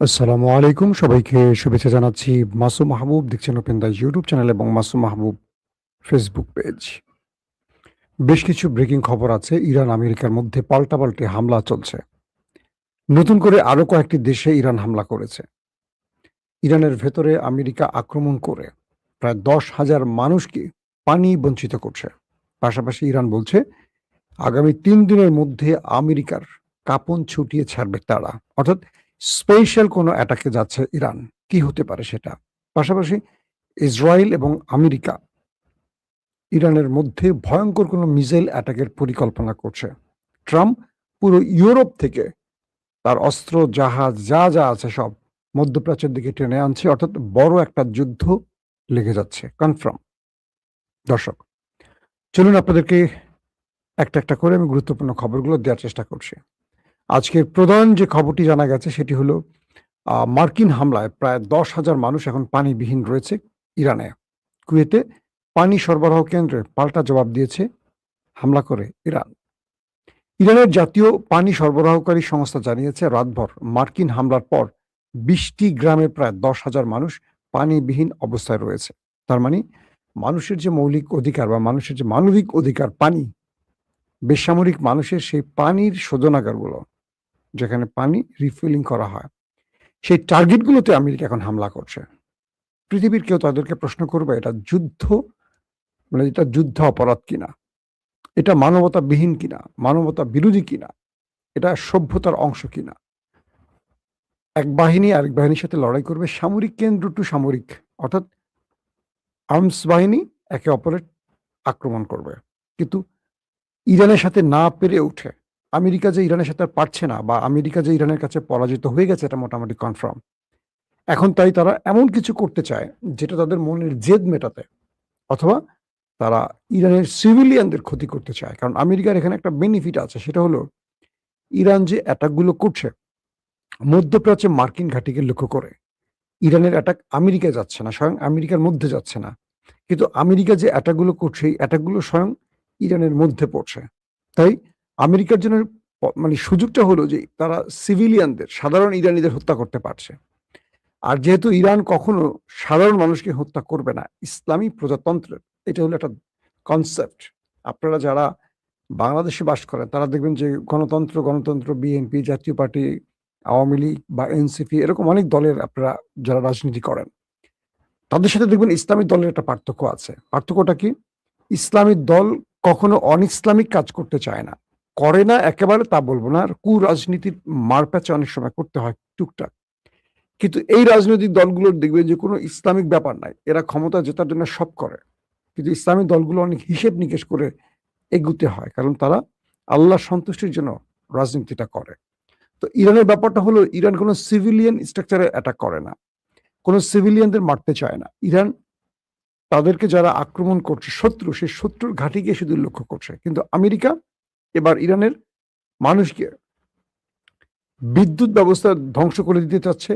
আসসালামু আলাইকুম। সবাইকে শুভেচ্ছা জানাচ্ছি। মাসুম মাহবুব দেখছেন ওপেন দ্য ইউটিউব চ্যানেল এবং মাসুম মাহবুব ফেসবুক পেজ। বেশ কিছু ব্রেকিং খবর আছে। ইরান আমেরিকার মধ্যে পাল্টাপাল্টি হামলা চলছে। নতুন করে আরো কয়েকটি দেশে ইরান হামলা করেছে। ইরানের ভেতরে আমেরিকা আক্রমণ করে প্রায় ১০,০০০ মানুষকে পানি বঞ্চিত করছে। পাশাপাশি ইরান বলছে আগামী ৩ দিনের মধ্যে আমেরিকার কাঁপন ছুটিয়ে ছাড়বে তারা। অর্থাৎ স্পেশাল কোনো অ্যাটাকে যাচ্ছে ইরান। কি হতে পারে সেটা? পাশাপাশি ইসরায়েল এবং আমেরিকা ইরানের মধ্যে ভয়ঙ্কর কোনো মিসাইল অ্যাটাকের পরিকল্পনা করছে। ট্রাম্প পুরো ইউরোপ থেকে তার অস্ত্র, জাহাজ যা আছে সব মধ্যপ্রাচ্যের দিকে টেনে আনছে। অর্থাৎ বড় একটা যুদ্ধ লেগে যাচ্ছে। কনফার্ম। দর্শক, চলুন আপনাদেরকে একটা করে আমি গুরুত্বপূর্ণ খবরগুলো দেওয়ার চেষ্টা করছি। আজকের প্রধান যে খবরটি জানা গেছে সেটি হলো মার্কিন হামলায় প্রায় ১০,০০০ মানুষ এখন পানিবিহীন রয়েছে ইরানে। কুয়েতে পানি সরবরাহ কেন্দ্রে পাল্টা জবাব দিয়েছে হামলা করে ইরান। ইরানের জাতীয় পানি সরবরাহকারী সংস্থা জানিয়েছে রাতভর মার্কিন হামলার পর ২০টি গ্রামে প্রায় ১০,০০০ মানুষ পানিবিহীন অবস্থায় রয়েছে। তার মানে মানুষের যে মৌলিক অধিকার বা মানুষের যে মানবিক অধিকার পানি, বেসামরিক মানুষের সেই পানির শোধনাগারগুলো যেখানে পানি রিফিলিং করা হয়, সেই টার্গেটগুলোতে আমেরিকা এখন হামলা করছে। পৃথিবীর কেউ তাদেরকে প্রশ্ন করবে এটা যুদ্ধ, মানে এটা যুদ্ধ অপরাধ কিনা? এটা মানবতাবিহীন কিনা? মানবতা বিরোধী কিনা? এটা সভ্যতার অংশ কিনা? এক বাহিনী আরেক বাহিনীর সাথে লড়াই করবে, সামরিক কেন্দ্র টু সামরিক, অর্থাৎ আর্মস বাহিনী একে অপরের আক্রমণ করবে। কিন্তু ইরানের সাথে না পেরে উঠে আমেরিকা যে ইরানের সাথে আর পারছে না বা আমেরিকা যে ইরানের কাছে পরাজিত হয়ে গেছে এটা মোটামুটি কনফার্ম। এখন তাই তারা এমন কিছু করতে চায় যেটা তাদের মনের জেদ মেটাতে, অথবা তারা ইরানের সিভিলিয়ানদের ক্ষতি করতে চায়। কারণ আমেরিকার এখানে একটা বেনিফিট আছে, সেটা হলো ইরান যে অ্যাটাকগুলো করছে মধ্যপ্রাচ্যে মার্কিন ঘাঁটিকে লক্ষ্য করে। ইরানের অ্যাটাক আমেরিকায় যাচ্ছে না, স্বয়ং আমেরিকার মধ্যে যাচ্ছে না। কিন্তু আমেরিকা যে অ্যাটাকগুলো করছে এই অ্যাটাকগুলো স্বয়ং ইরানের মধ্যে পড়ছে। তাই আমেরিকার জন্য মানে সুযোগটা হলো যে তারা সিভিলিয়ানদের, সাধারণ ইরানিদের হত্যা করতে পারছে। আর যেহেতু ইরান কখনো সাধারণ মানুষকে হত্যা করবে না, ইসলামী প্রজাতন্ত্রের এটা হলো একটা কনসেপ্ট। আপনারা যারা বাংলাদেশে বাস করেন তারা দেখবেন যে গণতন্ত্র বিএনপি, জাতীয় পার্টি, আওয়ামী লীগ বা এনসিপি এরকম অনেক দলের আপনারা যারা রাজনীতি করেন, তাদের সাথে দেখবেন ইসলামিক দলের একটা পার্থক্য আছে। পার্থক্যটা কি? ইসলামিক দল কখনো অন-ইসলামিক কাজ করতে চায় না। করে না একেবারে তা বলব না। আর কুরাজনীতির মারপ্যাঁচে অনেক সময় করতে হয় টুকটাক। কিন্তু এই রাজনৈতিক দলগুলোর দেখবেন যে কোনো ইসলামিক ব্যাপার নাই। এরা ক্ষমতা জেতার জন্য সব করে। কিন্তু ইসলামিক দলগুলো অনেক হিসেব নিকেশ করে এগুতে হয়। কারণ তারা আল্লাহর সন্তুষ্টির জন্য রাজনীতিটা করে। তো ইরানের ব্যাপারটা হলো ইরান কোনো সিভিলিয়ান স্ট্রাকচারে অ্যাটাক করে না। কোনো সিভিলিয়ানদের মারতে চায় না। ইরান তাদেরকে যারা আক্রমণ করছে শত্রু, সেই শত্রুর ঘাঁটিকে শুধু লক্ষ্য করছে। কিন্তু আমেরিকা এবার ইরানের মানুষকে বিদ্যুৎ ব্যবস্থা ধ্বংস করে দিতে চাচ্ছে,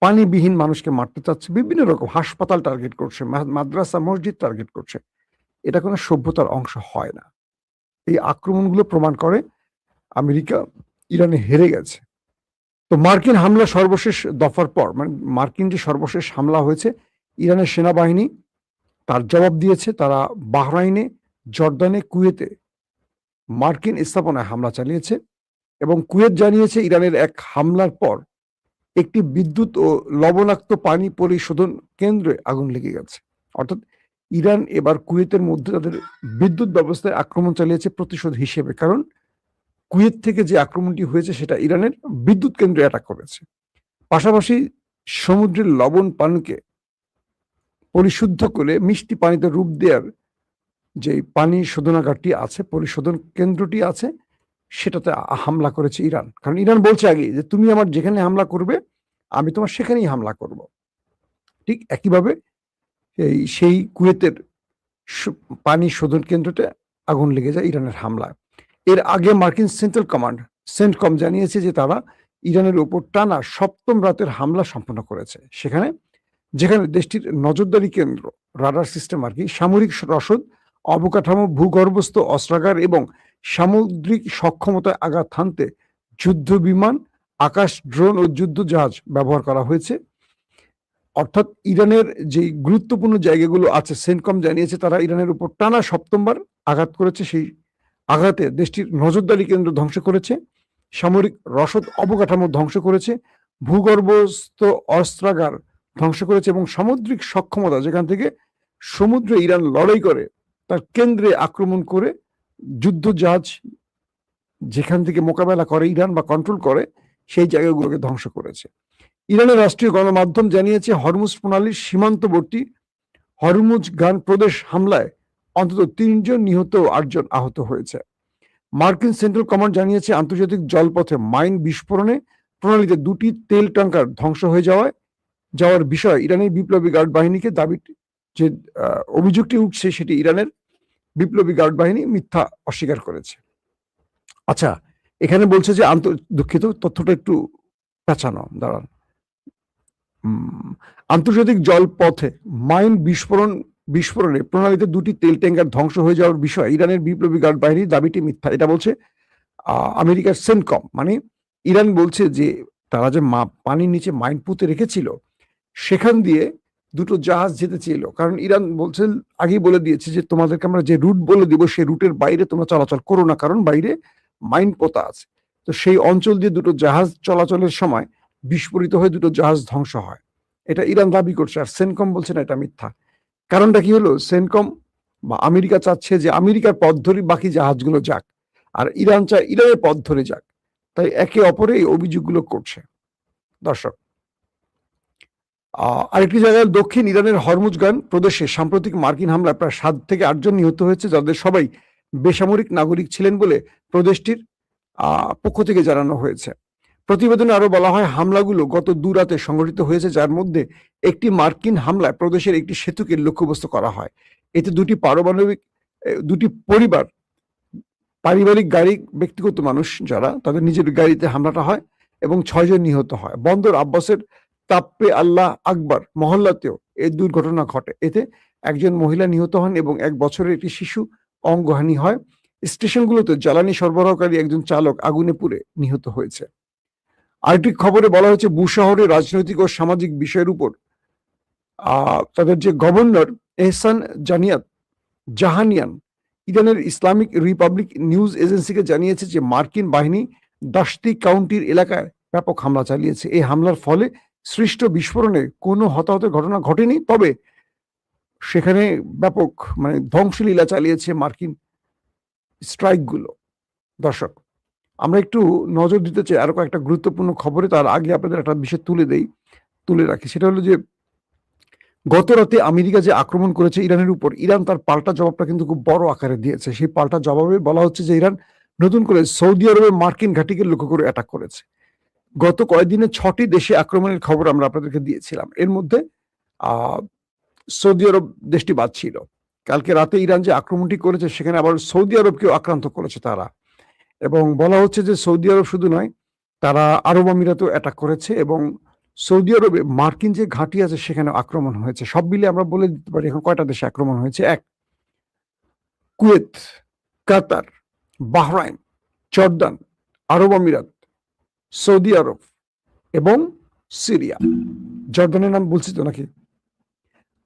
পানিবিহীন মানুষকে মারতে চাচ্ছে, বিভিন্ন রকম হাসপাতাল টার্গেট করছে, মাদ্রাসা, মসজিদ টার্গেট করছে। এটা কোনো সভ্যতার অংশ হয় না। এই আক্রমণগুলো প্রমাণ করে আমেরিকা ইরানে হেরে গেছে। তো মার্কিন হামলা সর্বশেষ দফার পর, মানে মার্কিন যে সর্বশেষ হামলা হয়েছে, ইরানের সেনাবাহিনী তার জবাব দিয়েছে। তারা বাহরাইনে, জর্দানে, কুয়েতে মার্কিন স্থাপনায় হামলা চালিয়েছে এবং কুয়েত জানিয়েছে ইরানের এক হামলার পর একটি বিদ্যুৎ ও লবণাক্ত পানি পরিশোধন কেন্দ্রে আগুন লেগে গেছে। অর্থাৎ ইরান এবার কুয়েতের মধ্যে তাদের বিদ্যুৎ ব্যবস্থায় আক্রমণ চালিয়েছে প্রতিশোধ হিসেবে। কারণ কুয়েত থেকে যে আক্রমণটি হয়েছে সেটা ইরানের বিদ্যুৎ কেন্দ্রে অ্যাটাক করেছে। পাশাপাশি সমুদ্রের লবণ পানিকে পরিশুদ্ধ করে মিষ্টি পানিতে রূপ দেওয়ার যে পানি শোধনাগারটি আছে, পরিশোধন কেন্দ্রটি আছে, সেটাতে হামলা করেছে ইরান। কারণ ইরান বলছে আগে যে তুমি আমার যেখানে হামলা করবে আমি তোমার সেখানেই হামলা করব। ঠিক একইভাবে সেই কুয়েতের পানি শোধন কেন্দ্রতে আগুন লেগে যায় ইরানের হামলায়। এর আগে মার্কিন সেন্ট্রাল কমান্ড সেন্টকম জানিয়েছে যে তারা ইরানের উপর টানা ৭ম রাতের হামলা সম্পন্ন করেছে। যেখানে দেশটির নজরদারি কেন্দ্র, রাডার সিস্টেম আর কি, সামরিক রসদ, অবকাঠামো, ভূগর্ভস্থ অস্ত্রাগার এবং সামুদ্রিক সক্ষমতায় আঘাত হানতে যুদ্ধ বিমান আকাশ ড্রোন ও যুদ্ধ জাহাজ ব্যবহার করা হয়েছে। অর্থাৎ ইরানের যে গুরুত্বপূর্ণ জায়গাগুলো আছে, সেন্টকম জানিয়েছে তারা ইরানের উপর টানা সপ্তমবার আঘাত করেছে। সেই আঘাতে দেশটির নজরদারি কেন্দ্র ধ্বংস করেছে, সামরিক রসদ অবকাঠামো ধ্বংস করেছে, ভূগর্ভস্থ অস্ত্রাগার ধ্বংস করেছে এবং সামুদ্রিক সক্ষমতা, যেখান থেকে সমুদ্রে ইরান লড়াই করে, তার কেন্দ্রে আক্রমণ করে যুদ্ধ জাহাজ যেখান থেকে মোকাবেলা করে ইরান বা কন্ট্রোল করে, সেই জায়গাগুলোকে ধ্বংস করেছে। ইরানের রাষ্ট্রীয় গণমাধ্যম জানিয়েছে হরমুজ প্রণালীর সীমান্তবর্তী হরমুজগান প্রদেশ হামলায় অন্তত 3 জন নিহত ও 8 জন আহত হয়েছে। মার্কিন সেন্ট্রাল কমান্ড জানিয়েছে আন্তর্জাতিক জলপথে মাইন বিস্ফোরণে প্রণালীতে 2টি তেল ট্যাঙ্কার ধ্বংস হয়ে যাওয়ার বিষয়ে ইরানের বিপ্লবী গার্ড বাহিনীকে দাবি, যে অভিযোগটি উঠছে সেটি ইরানের বিপ্লবী গার্ড বাহিনী মিথ্যা অস্বীকার করেছে। আচ্ছা, এখানে বলছে যে দুঃখিত, তথ্যটা একটু পেঁচানো, দাঁড়ান। আন্তর্জাতিক জলপথে মাইন বিস্ফোরণে প্রণালীতে 2টি তেল ট্যাঙ্কার ধ্বংস হয়ে যাওয়ার বিষয়ে ইরানের বিপ্লবী গার্ড বাহিনীর দাবিটি মিথ্যা, এটা বলছে আমেরিকার সেন্টকম। মানে ইরান বলছে যে তারা যে পানির নিচে মাইন পুঁতে রেখেছিল, সেখান দিয়ে 2টো জাহাজ যেতে চেয়েছিল, কারণ ইরান বলছে, আগেই বলে দিয়েছে যে তোমাদেরকে আমরা যে রুট বলে দিব সেই রুটের বাইরে তোমরা চলাচল করো না, কারণ বাইরে মাইন পোতা আছে। তো সেই অঞ্চল দিয়ে 2টো জাহাজ চলাচলের সময় বিস্ফোরিত হয়ে 2টো জাহাজ ধ্বংস হয়, এটা ইরান দাবি করছে। আর সেন্টকম বলছে না এটা মিথ্যা। কারণটা কি হলো, সেন্টকম বা আমেরিকা চাচ্ছে যে আমেরিকার পথ ধরে বাকি জাহাজগুলো যাক, আর ইরান চায় ইরানের পথ ধরে যাক, তাই একে অপরে এই অভিযোগগুলো করছে। দর্শক, আরেকটি জায়গায় দক্ষিণ ইরানের হরমুজগান প্রদেশে সাম্প্রতিক মার্কিন হামলায় প্রায় 7 থেকে 8 জন নিহত হয়েছে, যাদের সবাই বেসামরিক নাগরিক ছিলেন বলে প্রদেশটির পক্ষ থেকে জানানো হয়েছে। প্রতিবেদনে আরো বলা হয়, হামলাগুলো গত 2 রাতে সংঘটিত হয়েছে, যার মধ্যে একটি মার্কিন হামলায় প্রদেশের একটি সেতুকে লক্ষ্যবস্তু করা হয়। এতে 2টি পরিবার, পারিবারিক গাড়ি, ব্যক্তিগত মানুষ যারা, তাদের নিজের গাড়িতে হামলাটা হয় এবং 6 জন নিহত হয়। বন্দর আব্বাসের তাপ্পে আল্লাহ আকবর মহল্লাতেও এই দুর্ঘটনা ঘটে। এতে একজন মহিলা নিহত হন এবং 1 বছরের একটি শিশু অঙ্গহানি হয়। স্টেশনগুলোতে জ্বালানি সরবরাহকারী একজন চালক আগুনে পুড়ে নিহত হয়েছে। আরেকটি খবরে বলা হয়েছে, বু শহরে রাজনৈতিক ও সামাজিক বিষয়ের উপর তাদের যে গভর্নর এহসান জাহানিয়ান ইরানের ইসলামিক রিপাবলিক নিউজ এজেন্সিকে জানিয়েছে যে মার্কিন বাহিনী দাশতি কাউন্টির এলাকায় ব্যাপক হামলা চালিয়েছে। এই হামলার ফলে সৃষ্ট বিস্ফোরণে কোনো হতাহতের ঘটনা ঘটেনি, তবে সেখানে ব্যাপক ধ্বংসলীলা চালিয়েছে মার্কিন স্ট্রাইকগুলো। দর্শক, আমরা একটু নজর দিতে চাই আরো কয়েকটা গুরুত্বপূর্ণ খবরে। তার আগে আপনাদের একটা বিষয় তুলে রাখি, সেটা হলো যে গত রাতে আমেরিকা যে আক্রমণ করেছে ইরানের উপর, ইরান তার পাল্টা জবাবটা কিন্তু খুব বড় আকারে দিয়েছে। সেই পাল্টা জবাবে বলা হচ্ছে যে ইরান নতুন করে সৌদি আরবের মার্কিন ঘাঁটিকে লক্ষ্য করে অ্যাটাক করেছে। গত কয়েকদিনে 6টি দেশে আক্রমণের খবর আমরা আপনাদেরকে দিয়েছিলাম, এর মধ্যে সৌদি আরব দেশটি বাদ ছিল। কালকে রাতে ইরান যে আক্রমণটি করেছে, সেখানে আবার সৌদি আরবকেও আক্রান্ত করেছে তারা, এবং বলা হচ্ছে যে সৌদি আরব শুধু নয়, তারা আরব আমিরাতেও অ্যাটাক করেছে এবং সৌদি আরবে মার্কিন যে ঘাঁটি আছে সেখানে আক্রমণ হয়েছে। সব মিলে আমরা বলে দিতে পারি এখন কয়টা দেশে আক্রমণ হয়েছে: 1, কুয়েত, কাতার, বাহরাইন, জর্দান, আরব আমিরাত, সৌদি আরব এবং সিরিয়া। জর্দানের নাম বলছি তো নাকি?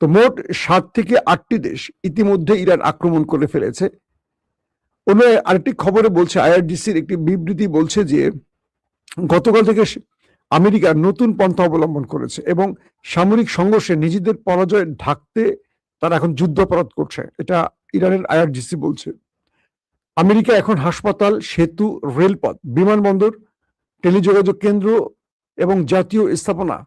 তো মোট 7 থেকে 8টি দেশ ইতিমধ্যে ইরান আক্রমণ করে ফেলেছে। অন্য আরেকটি খবরে বলছে, আইআরজিসির একটি বিবৃতি বলছে যে গতকাল থেকে আমেরিকা নতুন পন্থা অবলম্বন করেছে এবং সামরিক সংঘর্ষে নিজেদের পরাজয় ঢাকতে তারা এখন যুদ্ধাপরাধ করছে, এটা ইরানের আইআরজিসি বলছে। আমেরিকা এখন হাসপাতাল, সেতু, রেলপথ, বিমানবন্দর, টেলিযোগাযোগ কেন্দ্র এবং জাতীয় স্থাপনা,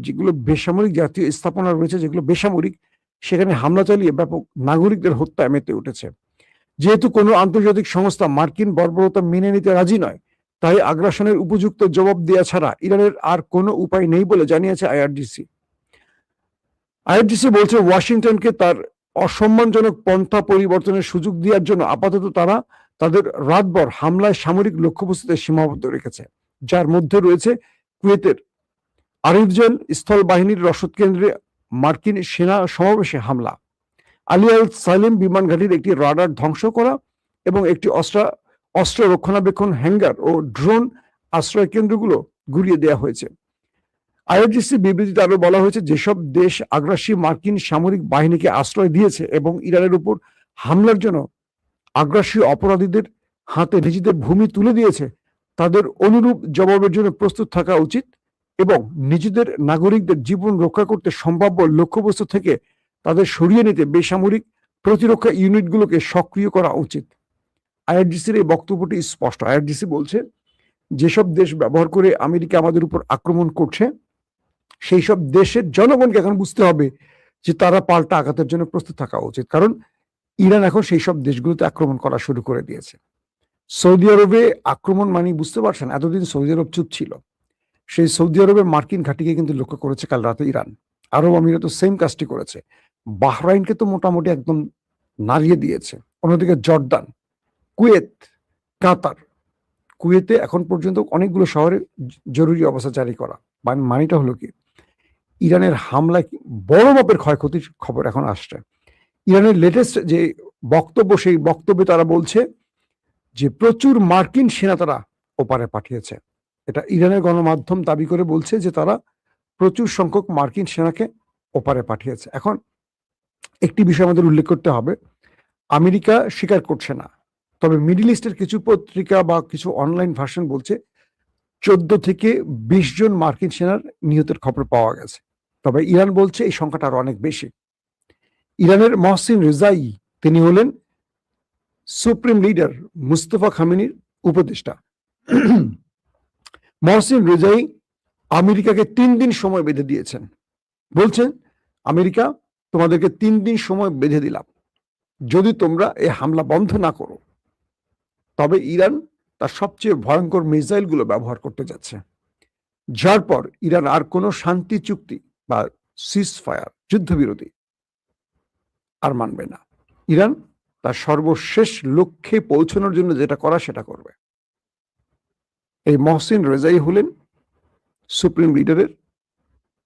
যেগুলো বেসামরিক জাতীয় স্থাপনা রয়েছে, যেগুলো বেসামরিক, সেখানে হামলা চালিয়ে ব্যাপক নাগরিকদের হত্যায় মেতে উঠেছে। যেহেতু কোনো আন্তর্জাতিক সংস্থা মার্কিন বর্বরতা মেনে নিতে রাজি নয়, তাই আগ্রাসনের উপযুক্ত জবাব দেওয়া ছাড়া ইরানের আর কোনো উপায় নেই বলে জানিয়েছে আইআরজিসি। আইআরজিসি বলছে, ওয়াশিংটনকে তার অসম্মানজনক পন্থা পরিবর্তনের সুযোগ দেওয়ার জন্য আপাতত তারা তাদের রাতভর হামলায় সামরিক লক্ষ্যবস্তুতে সীমাবদ্ধ রেখেছে, যার মধ্যে রয়েছে কুয়েতের আরিফজান স্থল বাহিনীর রসদ কেন্দ্রে মার্কিন সেনা সমাবেশে হামলা, আলী আল সালিম বিমান ঘাঁটির একটি রাডার ধ্বংস করা এবং একটি অস্ত্র রক্ষণাবেক্ষণ হ্যাঙ্গার ও ড্রোন আশ্রয় কেন্দ্রগুলো গুড়িয়ে দেওয়া হয়েছে। আইআরজিসি বিবৃতিতে আরো বলা হয়েছে, যেসব দেশ আগ্রাসী মার্কিন সামরিক বাহিনীকে আশ্রয় দিয়েছে এবং ইরানের উপর হামলার জন্য আগ্রাসী অপরাধীদের হাতে নিজেদের ভূমি তুলে দিয়েছে, তাদের অনুরূপ জবাবের জন্য প্রস্তুত থাকা উচিত এবং নিজেদের নাগরিকদের জীবন রক্ষা করতে সম্ভাব্য লক্ষ্যবস্তু থেকে তাদের সরিয়ে নিতে বেসামরিক প্রতিরক্ষা ইউনিটগুলোকে সক্রিয় করা উচিত। আইআরজিসির এই বক্তব্যটি স্পষ্ট। আইআরজিসি বলছে, যেসব দেশ ব্যবহার করে আমেরিকা আমাদের উপর আক্রমণ করছে, সেই সব দেশের জনগণকে এখন বুঝতে হবে যে তারা পাল্টা আঘাতের জন্য প্রস্তুত থাকা উচিত, কারণ ইরান এখন সেই সব দেশগুলোতে আক্রমণ করা শুরু করে দিয়েছে। সৌদি আরবে আক্রমণ মানে বুঝতে পারছেন, এতদিন সৌদি আরব চুপ ছিল। সেই সৌদি আরবের মার্কিন ঘাঁটিকে কিন্তু লক্ষ্য করেছে কাল রাতে ইরান। আরব আমিরাত সেম কাজটি করেছে। বাহরাইনকে তো মোটামুটি একদম নাড়িয়ে দিয়েছে। অন্যদিকে জর্দান, কুয়েত, কাতার, কুয়েতে এখন পর্যন্ত অনেকগুলো শহরে জরুরি অবস্থা জারি করা। মানেটা হলো কি, ইরানের হামলায় বড় মাপের ক্ষয়ক্ষতির খবর এখন আসছে। ইরানের লেটেস্ট যে বক্তব্য, সেই বক্তব্যে তারা বলছে যে প্রচুর মার্কিন সেনা তারা ওপারে পাঠিয়েছে। এটা ইরানের গণমাধ্যম দাবি করে বলছে যে তারা প্রচুর সংখ্যক মার্কিন সেনাকে ওপারে পাঠিয়েছে। এখন একটি বিষয় আমাদের উল্লেখ করতে হবে, আমেরিকা স্বীকার করছে না, তবে মিডল ইস্টের কিছু পত্রিকা বা কিছু অনলাইন ভার্সন বলছে 14 থেকে 20 জন মার্কিন সেনার নিহতের খবর পাওয়া গেছে। তবে ইরান বলছে এই সংখ্যাটা আরো অনেক বেশি। ইরানের মহসিন রেজাই, তিনি হলেন সুপ্রিম লিডার মুস্তফা খামেনির উপদেষ্টা। মহসিন রেজাই আমেরিকাকে 3 দিন সময় বেঁধে দিয়েছেন। বলছেন, আমেরিকা, তোমাদেরকে 3 দিন সময় বেঁধে দিলাম, যদি তোমরা এই হামলা বন্ধ না করো তবে ইরান তার সবচেয়ে ভয়ঙ্কর মিসাইলগুলো ব্যবহার করতে যাচ্ছে, যার পর ইরান আর কোনো শান্তি চুক্তি বা সিজ ফায়ার, যুদ্ধবিরতি আর মানবে না। ইরান তার সর্বশেষ লক্ষ্যে পৌঁছানোর জন্য যেটা করা সেটা করবে। এই মহসিন রেজাই হলেন সুপ্রিম লিডারের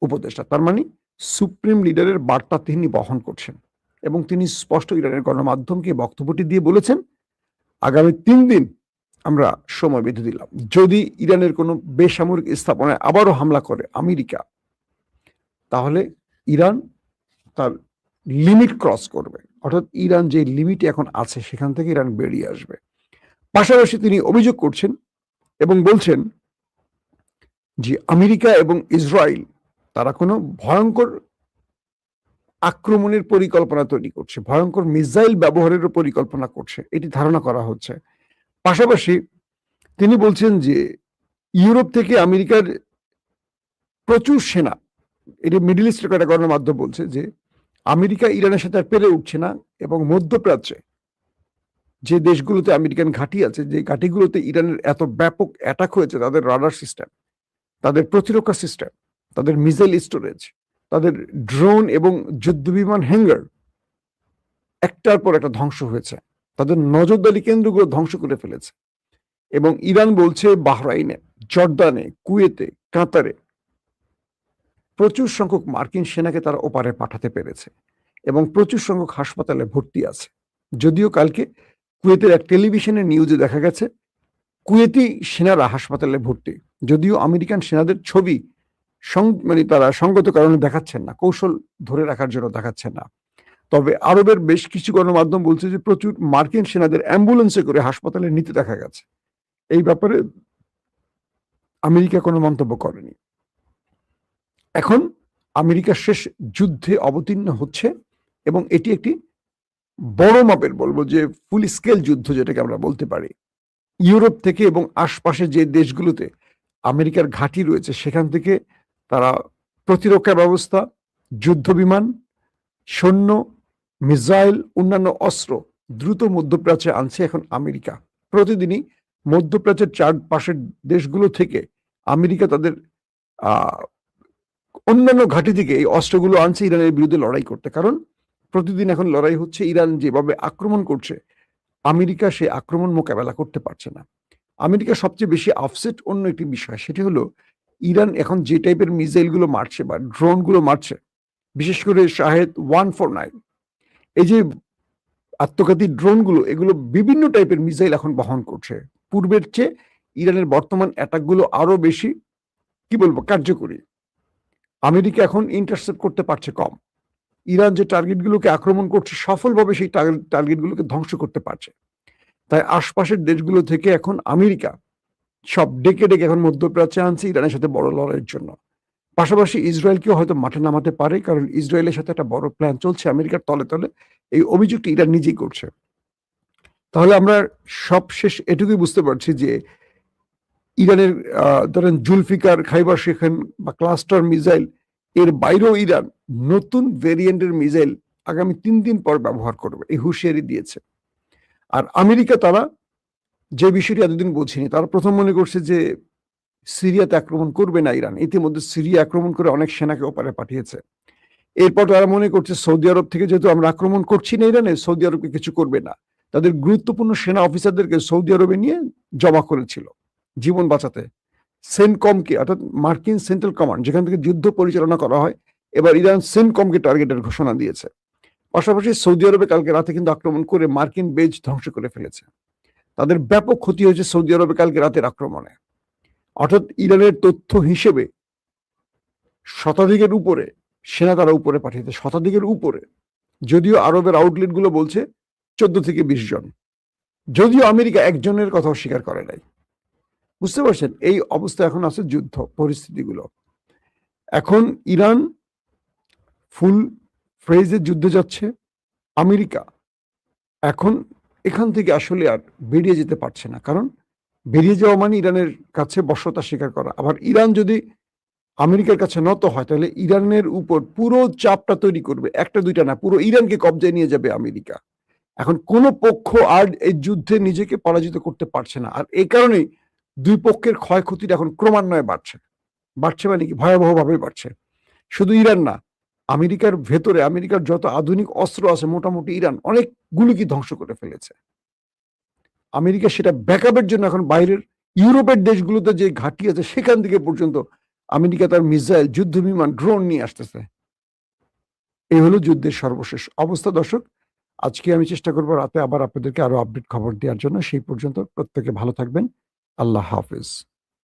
উপদেষ্টা। তার মানে সুপ্রিম লিডারের বার্তা তিনি বহন করছেন এবং তিনি স্পষ্ট ইরানের গণমাধ্যমকে বক্তব্যটি দিয়ে বলেছেন, আগামী 3 দিন আমরা সময় বেঁধে দিলাম, যদি ইরানের কোনো বেসামরিক স্থাপনায় আবারও হামলা করে আমেরিকা, তাহলে ইরান তার লিমিট ক্রস করবে, অর্থাৎ ইরান যে লিমিটে এখন আছে সেখান থেকে ইরান বেরিয়ে আসবে। পাশাপাশি তিনি অভিযোগ করছেন এবং বলছেন যে আমেরিকা এবং ইসরায়েল তারা কোনো ভয়ঙ্কর আক্রমণের পরিকল্পনা তৈরি করছে, ভয়ঙ্কর মিসাইল ব্যবহারের পরিকল্পনা করছে, এটি ধারণা করা হচ্ছে। পাশাপাশি তিনি বলছেন যে ইউরোপ থেকে আমেরিকার প্রচুর সেনা, এটি মিডল ইস্টের একটা গণমাধ্যম বলছে যে আমেরিকা ইরানের সাথে আর পেরে উঠছে না এবং মধ্যপ্রাচ্যে যে দেশগুলোতে আমেরিকান ঘাঁটি আছে, যে ঘাঁটিগুলোতে ইরানের এত ব্যাপক অ্যাটাক হয়েছে, তাদের রাডার সিস্টেম, তাদের প্রতিরক্ষা সিস্টেম, তাদের মিসাইল স্টোরেজ, তাদের ড্রোন এবং যুদ্ধবিমান হ্যাঙ্গার একটার পর একটা ধ্বংস হয়েছে, তাদের নজরদারি কেন্দ্রগুলো ধ্বংস করে ফেলেছে। এবং ইরান বলছে বাহরাইনে, জর্দানে, কুয়েতে, কাতারে প্রচুর সংখ্যক মার্কিন সেনাকে তারা ওপারে পাঠাতে পেরেছে এবং প্রচুর সংখ্যক হাসপাতালে ভর্তি আছে। যদিও কালকে কুয়েতের এক টেলিভিশনের নিউজে দেখা গেছে কুয়েতি সেনারা হাসপাতালে ভর্তি, যদিও আমেরিকান সেনাদের ছবি মানে তারা সঙ্গত কারণে দেখাচ্ছেন না, কৌশল ধরে রাখার জন্য দেখাচ্ছেন না। তবে আরবের বেশ কিছু গণমাধ্যম বলছে যে প্রচুর মার্কিন সেনাদের অ্যাম্বুলেন্সে করে হাসপাতালে নিতে দেখা গেছে। এই ব্যাপারে আমেরিকা কোনো মন্তব্য করেনি। এখন আমেরিকা শেষ যুদ্ধে অবতীর্ণ হচ্ছে এবং এটি একটি বড় মাপের, বলবো যে ফুল স্কেল যুদ্ধ যেটাকে আমরা বলতে পারি। ইউরোপ থেকে এবং আশপাশে যে দেশগুলোতে আমেরিকার ঘাঁটি রয়েছে সেখান থেকে তারা প্রতিরক্ষা ব্যবস্থা, যুদ্ধ বিমান, সৈন্য, মিসাইল, অন্যান্য অস্ত্র দ্রুত মধ্যপ্রাচ্যে আনছে এখন আমেরিকা। প্রতিদিনই মধ্যপ্রাচ্যের চারপাশের দেশগুলো থেকে আমেরিকা তাদের অন্যান্য ঘাঁটি থেকে এই অস্ত্রগুলো আনছে ইরানের বিরুদ্ধে লড়াই করতে, কারণ প্রতিদিন এখন লড়াই হচ্ছে। ইরান যেভাবে আক্রমণ করছে, আমেরিকা সেই আক্রমণ মোকাবেলা করতে পারছে না। আমেরিকা সবচেয়ে বেশি আপসেট অন্য একটি বিষয়, সেটি হলো ইরান এখন যে টাইপের মিসাইলগুলো মারছে বা ড্রোনগুলো মারছে, বিশেষ করে শাহেদ 149, এই যে আত্মঘাতী ড্রোনগুলো, এগুলো বিভিন্ন টাইপের মিসাইল এখন বহন করছে। পূর্বের চেয়ে ইরানের বর্তমান অ্যাটাকগুলো আরো বেশি কি বলবো, কার্যকরী। আমেরিকা এখন ইন্টারসেপ্ট করতে পারছে কম। ইরান যে টার্গেটগুলোকে আক্রমণ করছে সফলভাবে সেই টার্গেটগুলোকে ধ্বংস করতে পারছে। তাই আশপাশের দেশগুলো থেকে এখন আমেরিকা সব ডেকে ডেকে এখন মধ্যপ্রাচ্যে আনছে ইরানের সাথে বড় লড়াইয়ের জন্য। পাশাপাশি ইসরায়েলকেও হয়তো মাঠে নামাতে পারে, কারণ ইসরায়েলের সাথে একটা বড় প্ল্যান চলছে আমেরিকার তলে তলে। এই অভিযোগটি ইরান নিজেই করছে। তাহলে আমরা সবশেষ এটুকুই বুঝতে পারছি যে ইরানের ধরেন জুলফিকার, খাইবার শেখান বা ক্লাস্টার মিসাইল এর বাইরেও ইরান নতুন ভেরিয়েন্টের মিসাইল আগামী 3 দিন পর ব্যবহার করবে, এই হুঁশিয়ারি দিয়েছে। আর আমেরিকা তারা যে বিষয়টি এতদিন বোঝেনি, তারা প্রথম মনে করছে যে সিরিয়াতে আক্রমণ করবে না ইরান। ইতিমধ্যে সিরিয়া আক্রমণ করে অনেক সেনাকে ওপারে পাঠিয়েছে। এরপর তারা মনে করছে সৌদি আরব থেকে যেহেতু আমরা আক্রমণ করছি না ইরানে, সৌদি আরবকে কিছু করবে না। তাদের গুরুত্বপূর্ণ সেনা অফিসারদেরকে সৌদি আরবে নিয়ে জমা করেছিল জীবন বাঁচাতে। সেনকমকে, অর্থাৎ মার্কিন সেন্ট্রাল কমান্ড যেখান থেকে যুদ্ধ পরিচালনা করা হয়, এবার ইরান সেনকমকে টার্গেটের ঘোষণা দিয়েছে। পাশাপাশি সৌদি আরবে কালকে রাতে কিন্তু আক্রমণ করে মার্কিন বেজ ধ্বংস করে ফেলেছে। তাদের ব্যাপক ক্ষতি হয়েছে সৌদি আরবে কালকে রাতের আক্রমণে। অর্থাৎ ইরানের তথ্য হিসেবে শতাধিকের উপরে সেনা তারা উপরে পাঠিয়েছে, শতাধিকের উপরে। যদিও আরবের আউটলেট গুলো বলছে 14 থেকে 20 জন, যদিও আমেরিকা একজনের কথাও স্বীকার করে নাই। বুঝতে পারছেন এই অবস্থা এখন আছে যুদ্ধ পরিস্থিতিগুলো। এখন ইরান ফুল ফ্রেজে যুদ্ধে যাচ্ছে। আমেরিকা এখন এখান থেকে আসলে আর বেরিয়ে যেতে পারছে না, কারণ বেরিয়ে যাওয়া মানে ইরানের কাছে বশ্যতা স্বীকার করা। আবার ইরান যদি আমেরিকার কাছে নত হয় তাহলে ইরানের উপর পুরো চাপটা তৈরি করবে, একটা দুইটা না, পুরো ইরানকে কবজায় নিয়ে যাবে আমেরিকা। এখন কোন পক্ষ আর এই যুদ্ধে নিজেকে পরাজিত করতে পারছে না, আর এই কারণেই দুই পক্ষের ক্ষয়ক্ষতিটা এখন ক্রমান্বয়ে বাড়ছে। বাড়ছে মানে কি, ভয়াবহভাবে বাড়ছে। শুধু ইরান না, আমেরিকার ভেতরে আমেরিকার যত আধুনিক অস্ত্র আছে মোটামুটি ইরান অনেকগুলোকে ধ্বংস করে ফেলেছে। আমেরিকা সেটা ব্যাকআপের জন্য এখন বাইরের ইউরোপের দেশগুলোতে যে ঘাঁটি আছে সেখান থেকে পর্যন্ত আমেরিকা তার মিসাইল, যুদ্ধ বিমান, ড্রোন নিয়ে আসতেছে। এই হলো যুদ্ধের সর্বশেষ অবস্থা। দর্শক, আজকে আমি চেষ্টা করব রাতে আবার আপনাদেরকে আরো আপডেট খবর দেওয়ার জন্য। সেই পর্যন্ত প্রত্যেকে ভালো থাকবেন। আল্লাহ হাফেজ।